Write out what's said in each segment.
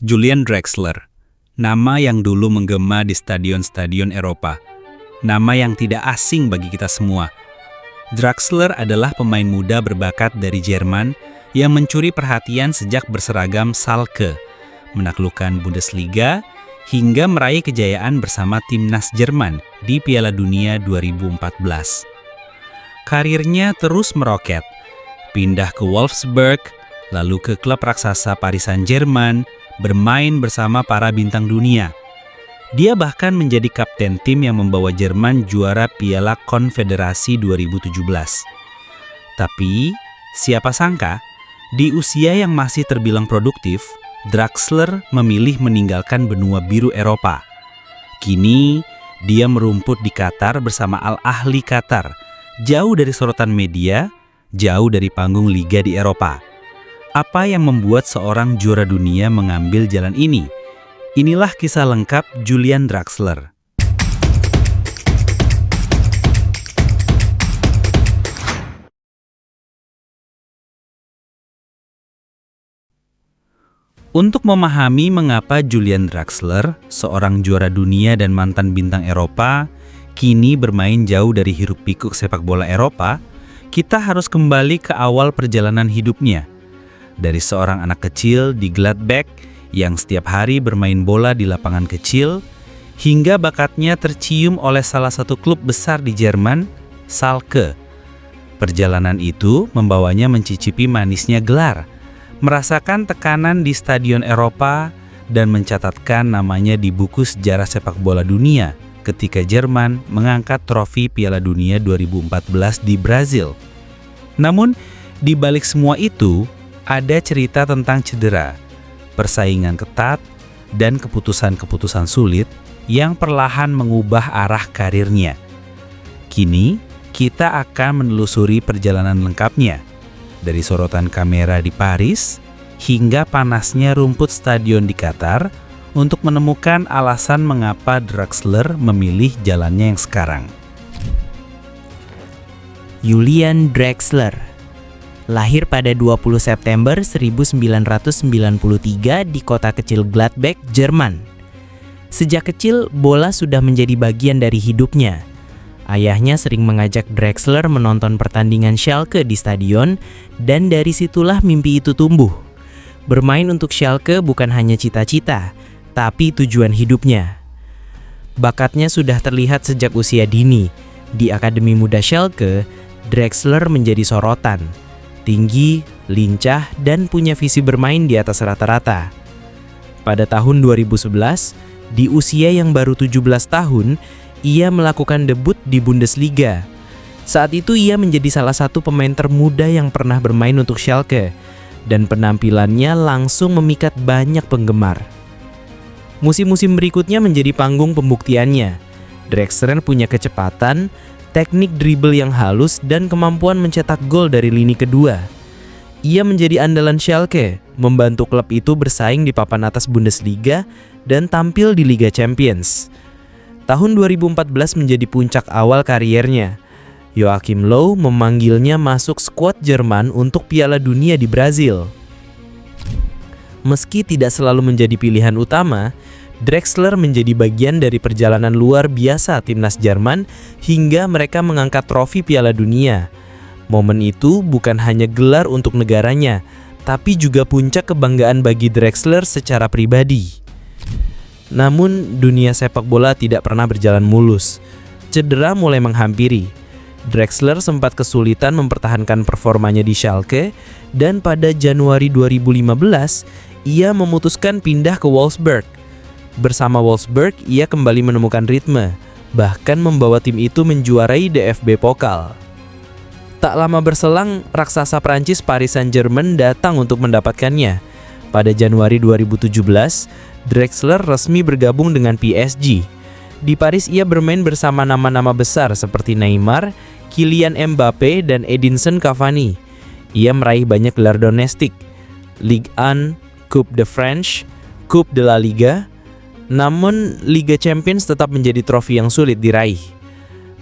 Julian Draxler, nama yang dulu menggema di stadion-stadion Eropa. Nama yang tidak asing bagi kita semua. Draxler adalah pemain muda berbakat dari Jerman yang mencuri perhatian sejak berseragam Schalke, menaklukkan Bundesliga, hingga meraih kejayaan bersama timnas Jerman di Piala Dunia 2014. Karirnya terus meroket, pindah ke Wolfsburg, lalu ke klub raksasa Paris Saint-Germain, bermain bersama para bintang dunia. Dia bahkan menjadi kapten tim yang membawa Jerman juara Piala Konfederasi 2017. Tapi, siapa sangka, di usia yang masih terbilang produktif, Draxler memilih meninggalkan benua biru Eropa. Kini, dia merumput di Qatar bersama Al Ahly Qatar, jauh dari sorotan media, jauh dari panggung liga di Eropa. Apa yang membuat seorang juara dunia mengambil jalan ini? Inilah kisah lengkap Julian Draxler. Untuk memahami mengapa Julian Draxler, seorang juara dunia dan mantan bintang Eropa, kini bermain jauh dari hiruk-pikuk sepak bola Eropa, kita harus kembali ke awal perjalanan hidupnya. Dari seorang anak kecil di Gladbach yang setiap hari bermain bola di lapangan kecil, hingga bakatnya tercium oleh salah satu klub besar di Jerman, Schalke. Perjalanan itu membawanya mencicipi manisnya gelar, merasakan tekanan di stadion Eropa, dan mencatatkan namanya di buku sejarah sepak bola dunia ketika Jerman mengangkat trofi Piala Dunia 2014 di Brazil. Namun, di balik semua itu, ada cerita tentang cedera, persaingan ketat, dan keputusan-keputusan sulit yang perlahan mengubah arah karirnya. Kini, kita akan menelusuri perjalanan lengkapnya, dari sorotan kamera di Paris hingga panasnya rumput stadion di Qatar, untuk menemukan alasan mengapa Draxler memilih jalannya yang sekarang. Julian Draxler lahir pada 20 September 1993 di kota kecil Gladbach, Jerman. Sejak kecil, bola sudah menjadi bagian dari hidupnya. Ayahnya sering mengajak Draxler menonton pertandingan Schalke di stadion, dan dari situlah mimpi itu tumbuh. Bermain untuk Schalke bukan hanya cita-cita, tapi tujuan hidupnya. Bakatnya sudah terlihat sejak usia dini. Di Akademi Muda Schalke, Draxler menjadi sorotan. Tinggi, lincah, dan punya visi bermain di atas rata-rata. Pada tahun 2011, di usia yang baru 17 tahun, ia melakukan debut di Bundesliga. Saat itu ia menjadi salah satu pemain termuda yang pernah bermain untuk Schalke, dan penampilannya langsung memikat banyak penggemar. Musim-musim berikutnya menjadi panggung pembuktiannya. Draxler punya kecepatan, teknik dribble yang halus, dan kemampuan mencetak gol dari lini kedua. Ia menjadi andalan Schalke, membantu klub itu bersaing di papan atas Bundesliga dan tampil di Liga Champions. Tahun 2014 menjadi puncak awal kariernya. Joachim Löw memanggilnya masuk skuad Jerman untuk Piala Dunia di Brazil. Meski tidak selalu menjadi pilihan utama, Draxler menjadi bagian dari perjalanan luar biasa timnas Jerman hingga mereka mengangkat trofi Piala Dunia. Momen itu bukan hanya gelar untuk negaranya, tapi juga puncak kebanggaan bagi Draxler secara pribadi. Namun, dunia sepak bola tidak pernah berjalan mulus. Cedera mulai menghampiri. Draxler sempat kesulitan mempertahankan performanya di Schalke, dan pada Januari 2015, ia memutuskan pindah ke Wolfsburg. Bersama Wolfsburg, ia kembali menemukan ritme, bahkan membawa tim itu menjuarai DFB Pokal. Tak lama berselang, raksasa Prancis Paris Saint-Germain datang untuk mendapatkannya. Pada Januari 2017, Draxler resmi bergabung dengan PSG. Di Paris ia bermain bersama nama-nama besar seperti Neymar, Kylian Mbappe, dan Edinson Cavani. Ia meraih banyak gelar domestik, Ligue 1, Coupe de France, Coupe de la Liga. Namun, Liga Champions tetap menjadi trofi yang sulit diraih.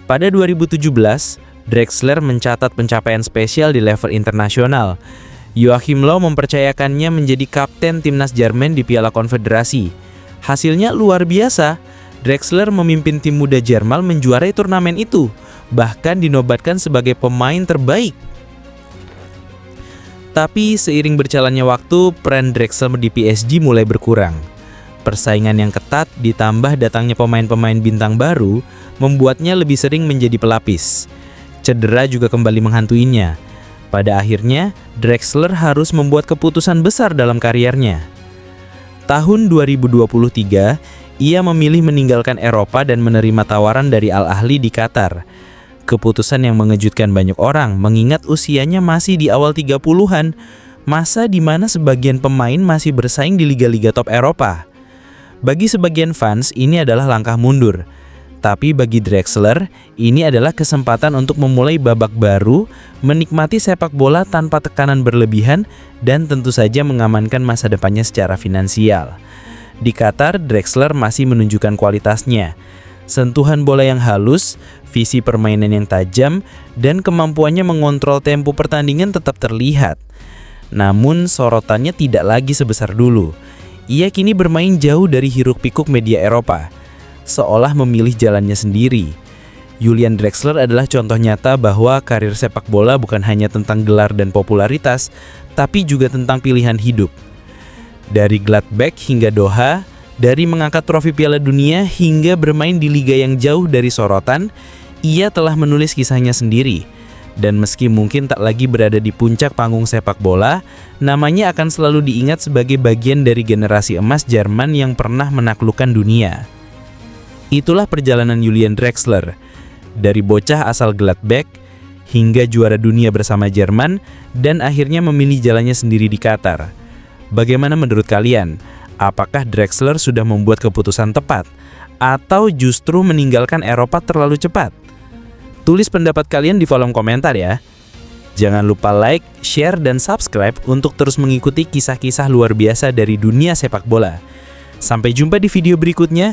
Pada 2017, Draxler mencatat pencapaian spesial di level internasional. Joachim Löw mempercayakannya menjadi kapten timnas Jerman di Piala Konfederasi. Hasilnya luar biasa. Drexler memimpin tim muda Jerman menjuarai turnamen itu, bahkan dinobatkan sebagai pemain terbaik. Tapi seiring berjalannya waktu, peran Drexler di PSG mulai berkurang. Persaingan yang ketat ditambah datangnya pemain-pemain bintang baru membuatnya lebih sering menjadi pelapis. Cedera juga kembali menghantuinya. Pada akhirnya, Drexler harus membuat keputusan besar dalam kariernya. Tahun 2023, ia memilih meninggalkan Eropa dan menerima tawaran dari Al Ahly di Qatar. Keputusan yang mengejutkan banyak orang mengingat usianya masih di awal 30-an, masa di mana sebagian pemain masih bersaing di liga-liga top Eropa. Bagi sebagian fans, ini adalah langkah mundur. Tapi bagi Drexler, ini adalah kesempatan untuk memulai babak baru, menikmati sepak bola tanpa tekanan berlebihan, dan tentu saja mengamankan masa depannya secara finansial. Di Qatar, Drexler masih menunjukkan kualitasnya. Sentuhan bola yang halus, visi permainan yang tajam, dan kemampuannya mengontrol tempo pertandingan tetap terlihat. Namun, sorotannya tidak lagi sebesar dulu. Ia kini bermain jauh dari hiruk-pikuk media Eropa, seolah memilih jalannya sendiri. Julian Drexler adalah contoh nyata bahwa karir sepak bola bukan hanya tentang gelar dan popularitas, tapi juga tentang pilihan hidup. Dari Gladbach hingga Doha, dari mengangkat trofi Piala Dunia hingga bermain di liga yang jauh dari sorotan, ia telah menulis kisahnya sendiri. Dan meski mungkin tak lagi berada di puncak panggung sepak bola, namanya akan selalu diingat sebagai bagian dari generasi emas Jerman yang pernah menaklukkan dunia. Itulah perjalanan Julian Drexler, dari bocah asal Gladbach hingga juara dunia bersama Jerman dan akhirnya memilih jalannya sendiri di Qatar. Bagaimana menurut kalian? Apakah Drexler sudah membuat keputusan tepat atau justru meninggalkan Eropa terlalu cepat? Tulis pendapat kalian di kolom komentar ya. Jangan lupa like, share, dan subscribe untuk terus mengikuti kisah-kisah luar biasa dari dunia sepak bola. Sampai jumpa di video berikutnya.